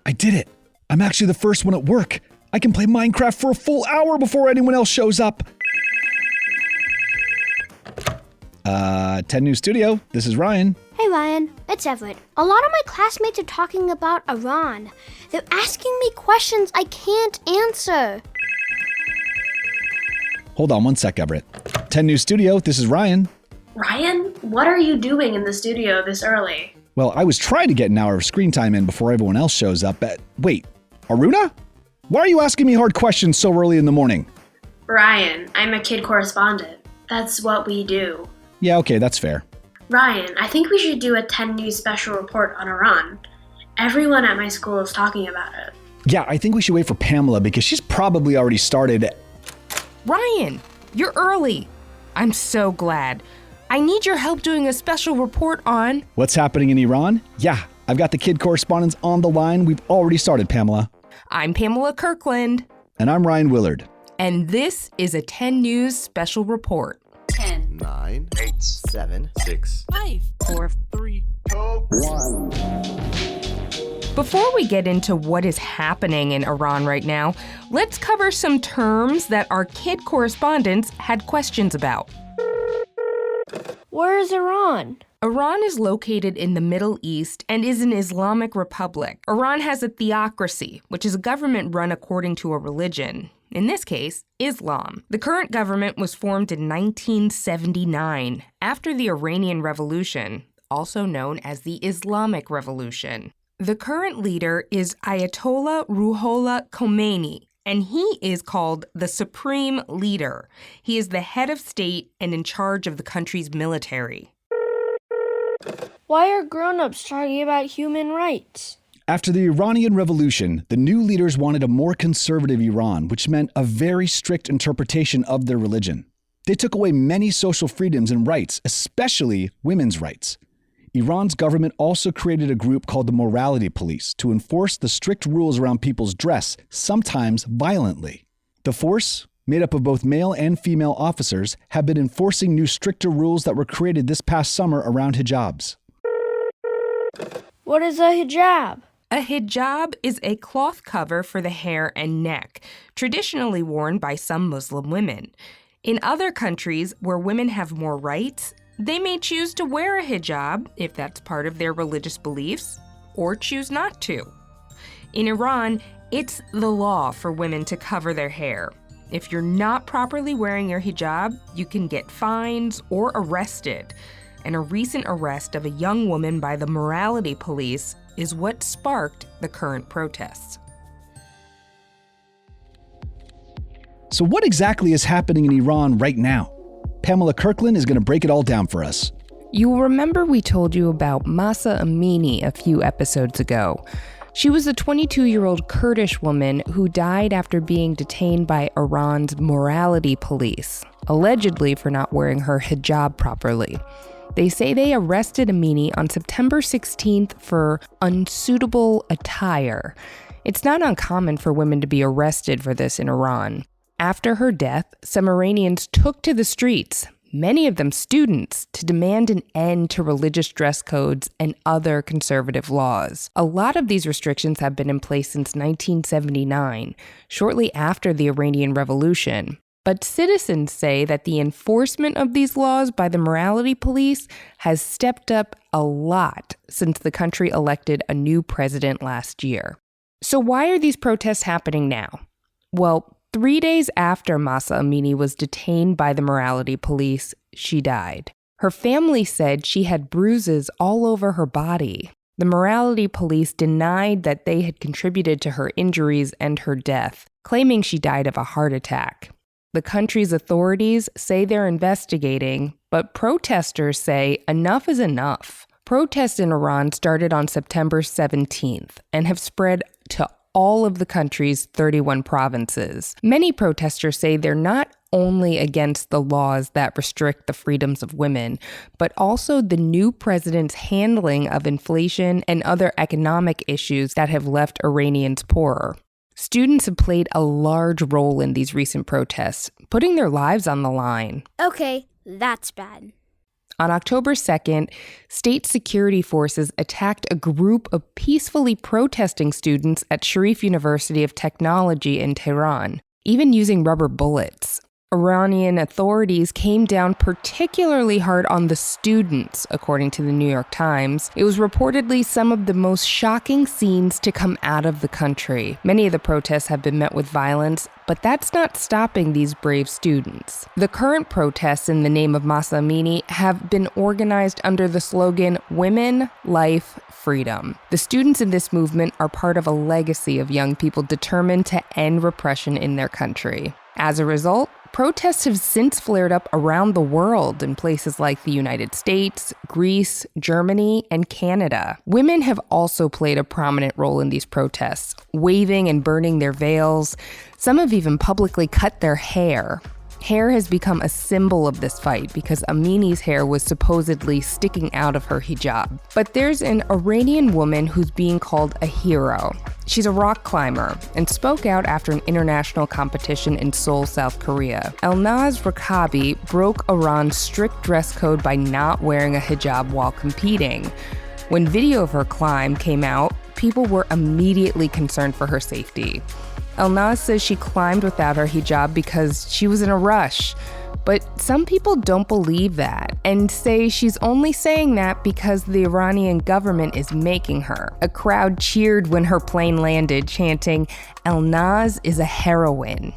I did it. I'm actually the first one at work. I can play Minecraft for a full hour before anyone else shows up. 10 News Studio, this is Ryan. Hey Ryan, it's Everett. A lot of my classmates are talking about Iran. They're asking me questions I can't answer. Hold on one sec, Everett. 10 News Studio, this is Ryan. Ryan, what are you doing in the studio this early? Well, I was trying to get an hour of screen time in before everyone else shows up, but wait, Aruna? Why are you asking me hard questions so early in the morning? Ryan, I'm a kid correspondent. That's what we do. Yeah, okay, that's fair. Ryan, I think we should do a 10 News special report on Iran. Everyone at my school is talking about it. Yeah, I think we should wait for Pamela because she's probably already started. Ryan, you're early. I'm so glad. I need your help doing a special report on... What's happening in Iran? Yeah, I've got the kid correspondents on the line. We've already started, Pamela. I'm Pamela Kirkland. And I'm Ryan Willard. And this is a 10 News special report. 10, 9, 8, 7, 6, 5, 4, 3, 2, 1. Before we get into what is happening in Iran right now, let's cover some terms that our kid correspondents had questions about. Where is Iran? Iran is located in the Middle East and is an Islamic republic. Iran has a theocracy, which is a government run according to a religion. In this case, Islam. The current government was formed in 1979 after the Iranian Revolution, also known as the Islamic Revolution. The current leader is Ayatollah Ruhollah Khomeini, and he is called the Supreme Leader. He is the head of state and in charge of the country's military. Why are grown-ups talking about human rights? After the Iranian Revolution, the new leaders wanted a more conservative Iran, which meant a very strict interpretation of their religion. They took away many social freedoms and rights, especially women's rights. Iran's government also created a group called the Morality Police to enforce the strict rules around people's dress, sometimes violently. The force, made up of both male and female officers, have been enforcing new stricter rules that were created this past summer around hijabs. What is a hijab? A hijab is a cloth cover for the hair and neck, traditionally worn by some Muslim women. In other countries where women have more rights, they may choose to wear a hijab if that's part of their religious beliefs, or choose not to. In Iran, it's the law for women to cover their hair. If you're not properly wearing your hijab, you can get fines or arrested. And a recent arrest of a young woman by the Morality Police is what sparked the current protests. So what exactly is happening in Iran right now? Pamela Kirkland is going to break it all down for us. You'll remember we told you about Mahsa Amini a few episodes ago. She was a 22-year-old Kurdish woman who died after being detained by Iran's Morality Police, allegedly for not wearing her hijab properly. They say they arrested Amini on September 16th for unsuitable attire. It's not uncommon for women to be arrested for this in Iran. After her death, some Iranians took to the streets, many of them students, to demand an end to religious dress codes and other conservative laws. A lot of these restrictions have been in place since 1979, shortly after the Iranian Revolution. But citizens say that the enforcement of these laws by the Morality Police has stepped up a lot since the country elected a new president last year. So why are these protests happening now? Well, 3 days after Mahsa Amini was detained by the Morality Police, she died. Her family said she had bruises all over her body. The Morality Police denied that they had contributed to her injuries and her death, claiming she died of a heart attack. The country's authorities say they're investigating, but protesters say enough is enough. Protests in Iran started on September 17th and have spread to all of the country's 31 provinces. Many protesters say they're not only against the laws that restrict the freedoms of women, but also the new president's handling of inflation and other economic issues that have left Iranians poorer. Students have played a large role in these recent protests, putting their lives on the line. Okay, that's bad. On October 2nd, state security forces attacked a group of peacefully protesting students at Sharif University of Technology in Tehran, even using rubber bullets. Iranian authorities came down particularly hard on the students, according to the New York Times. It was reportedly some of the most shocking scenes to come out of the country. Many of the protests have been met with violence, but that's not stopping these brave students. The current protests in the name of Mahsa Amini have been organized under the slogan, Women, Life, Freedom. The students in this movement are part of a legacy of young people determined to end repression in their country. As a result, protests have since flared up around the world in places like the United States, Greece, Germany, and Canada. Women have also played a prominent role in these protests, waving and burning their veils. Some have even publicly cut their hair. Hair has become a symbol of this fight because Amini's hair was supposedly sticking out of her hijab. But there's an Iranian woman who's being called a hero. She's a rock climber and spoke out after an international competition in Seoul, South Korea. Elnaz Rakabi broke Iran's strict dress code by not wearing a hijab while competing. When video of her climb came out, people were immediately concerned for her safety. Elnaz says she climbed without her hijab because she was in a rush. But some people don't believe that and say she's only saying that because the Iranian government is making her. A crowd cheered when her plane landed, chanting, "Elnaz is a heroine."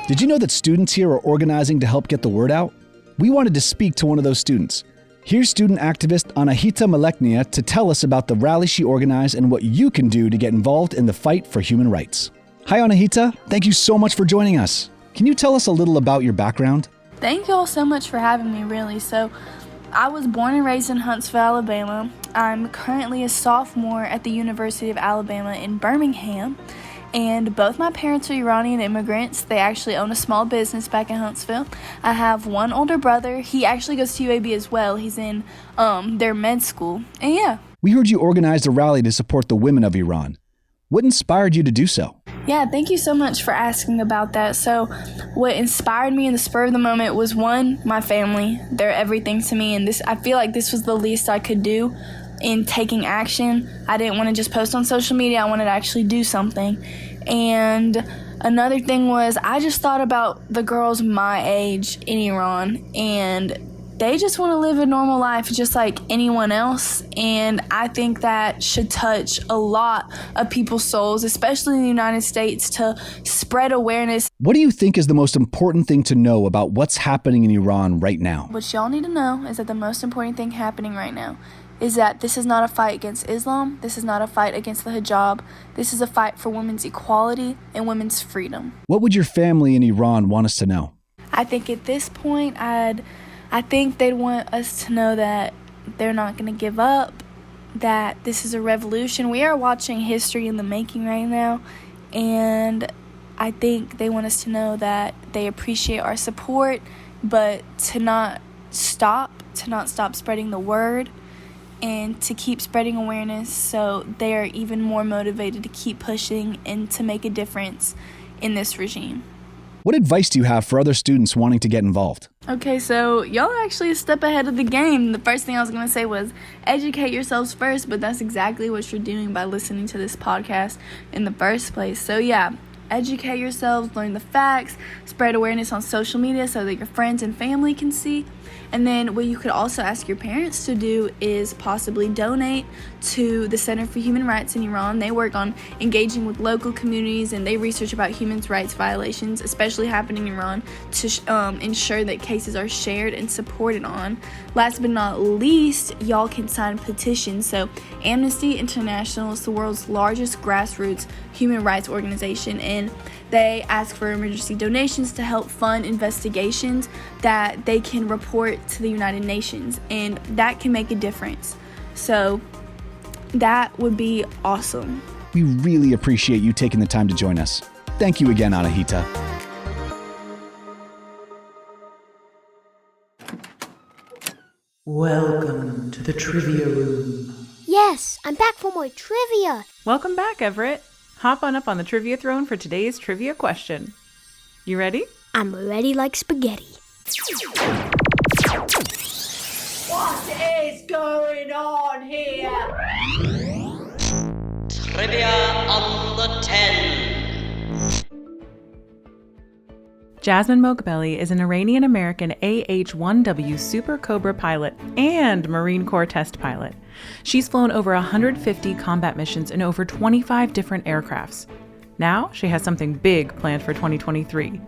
Did you know that students here are organizing to help get the word out? We wanted to speak to one of those students. Here's student activist Anahita Maleknia to tell us about the rally she organized and what you can do to get involved in the fight for human rights. Hi Anahita, thank you so much for joining us. Can you tell us a little about your background? Thank you all so much for having me, really. So, I was born and raised in Huntsville, Alabama. I'm currently a sophomore at the University of Alabama in Birmingham. And both my parents are Iranian immigrants. They actually own a small business back in Huntsville. I have one older brother. He actually goes to UAB as well. He's in their med school. And yeah. We heard you organized a rally to support the women of Iran. What inspired you to do so? Yeah, thank you so much for asking about that. So what inspired me in the spur of the moment was, one, my family. They're everything to me, and I feel like this was the least I could do in taking action. I didn't want to just post on social media. I wanted to actually do something. And another thing was, I just thought about the girls my age in Iran, and they just want to live a normal life just like anyone else. And I think that should touch a lot of people's souls, especially in the United States, to spread awareness. What do you think is the most important thing to know about what's happening in Iran right now? What y'all need to know is that the most important thing happening right now is that this is not a fight against Islam. This is not a fight against the hijab. This is a fight for women's equality and women's freedom. What would your family in Iran want us to know? I think at this point, I think they'd want us to know that they're not going to give up, that this is a revolution. We are watching history in the making right now, and I think they want us to know that they appreciate our support, but to not stop spreading the word, and to keep spreading awareness so they are even more motivated to keep pushing and to make a difference in this regime. What advice do you have for other students wanting to get involved? Okay, so y'all are actually a step ahead of the game. The first thing I was going to say was educate yourselves first, but that's exactly what you're doing by listening to this podcast in the first place. So yeah, educate yourselves, learn the facts, spread awareness on social media so that your friends and family can see. And then what you could also ask your parents to do is possibly donate to the Center for Human Rights in Iran. They work on engaging with local communities, and they research about human rights violations, especially happening in Iran, to ensure that cases are shared and supported on. Last but not least, y'all can sign petitions. So Amnesty International is the world's largest grassroots human rights organization, and they ask for emergency donations to help fund investigations that they can report to the United Nations, and that can make a difference. So that would be awesome. We really appreciate you taking the time to join us. Thank you again, Anahita. Welcome to the trivia room. Yay! Yes, I'm back for more trivia. Welcome back, Everett. Hop on up on the trivia throne for today's trivia question. You ready? I'm ready like spaghetti. What is going on here? Trivia on the 10. Jasmin Moghbeli is an Iranian-American AH-1W Super Cobra pilot and Marine Corps test pilot. She's flown over 150 combat missions in over 25 different aircrafts. Now she has something big planned for 2023.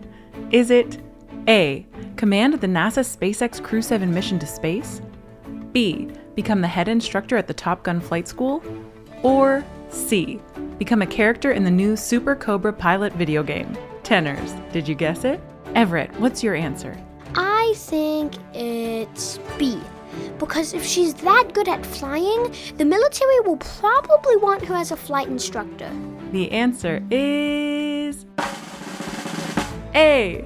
Is it A, command the NASA SpaceX Crew 7 mission to space? B, become the head instructor at the Top Gun flight school? Or C, become a character in the new Super Cobra pilot video game? Tenors, did you guess it? Everett, what's your answer? I think it's B. Because if she's that good at flying, the military will probably want her as a flight instructor. The answer is A.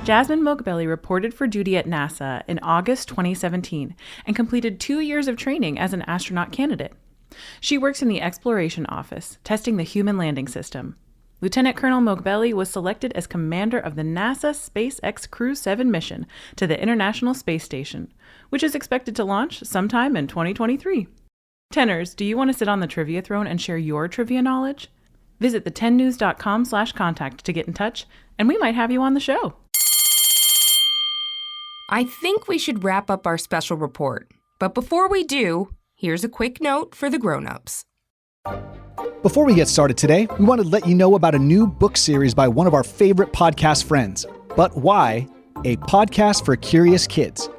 Jasmin Moghbeli reported for duty at NASA in August 2017 and completed 2 years of training as an astronaut candidate. She works in the Exploration Office, testing the Human Landing System. Lieutenant Colonel Moghbeli was selected as commander of the NASA SpaceX Crew 7 mission to the International Space Station, which is expected to launch sometime in 2023. Tenors, do you want to sit on the trivia throne and share your trivia knowledge? Visit the10news.com/contact to get in touch, and we might have you on the show. I think we should wrap up our special report. But before we do, here's a quick note for the grown-ups. Before we get started today, we want to let you know about a new book series by one of our favorite podcast friends, But Why, a podcast for curious kids.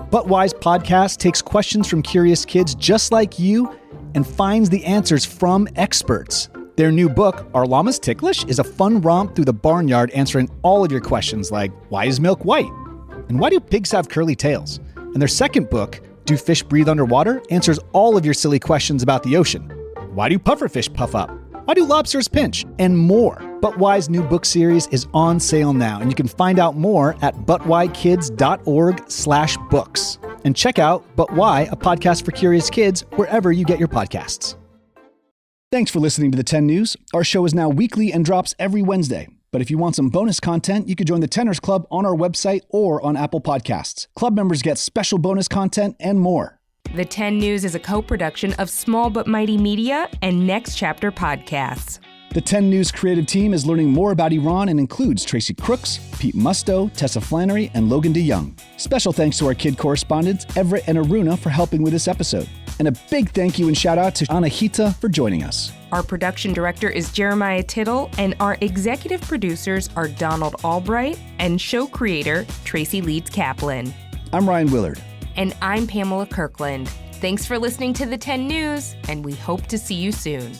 But Why's podcast takes questions from curious kids just like you and finds the answers from experts. Their new book, Are Llamas Ticklish?, is a fun romp through the barnyard answering all of your questions like, why is milk white? And why do pigs have curly tails? And their second book, Do Fish Breathe Underwater?, answers all of your silly questions about the ocean. Why do pufferfish puff up? Why do lobsters pinch? And more. But Why's new book series is on sale now, and you can find out more at butwhykids.org/books. And check out But Why, a podcast for curious kids, wherever you get your podcasts. Thanks for listening to the 10 News. Our show is now weekly and drops every Wednesday. But if you want some bonus content, you can join the Tenors Club on our website or on Apple Podcasts. Club members get special bonus content and more. The 10 News is a co-production of Small But Mighty Media and Next Chapter Podcasts. The 10 News creative team is learning more about Iran and includes Tracy Crooks, Pete Musto, Tessa Flannery, and Logan DeYoung. Special thanks to our kid correspondents, Everett and Aruna, for helping with this episode. And a big thank you and shout out to Anahita for joining us. Our production director is Jeremiah Tittle, and our executive producers are Donald Albright and show creator Tracy Leeds Kaplan. I'm Ryan Willard. And I'm Pamela Kirkland. Thanks for listening to the 10 News, and we hope to see you soon.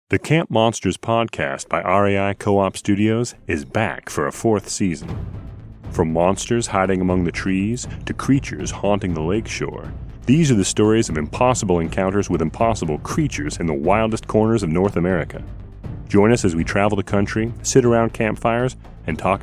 The Camp Monsters podcast by RAI Co-op Studios is back for a 4th season. From monsters hiding among the trees to creatures haunting the lakeshore, these are the stories of impossible encounters with impossible creatures in the wildest corners of North America. Join us as we travel the country, sit around campfires, and talk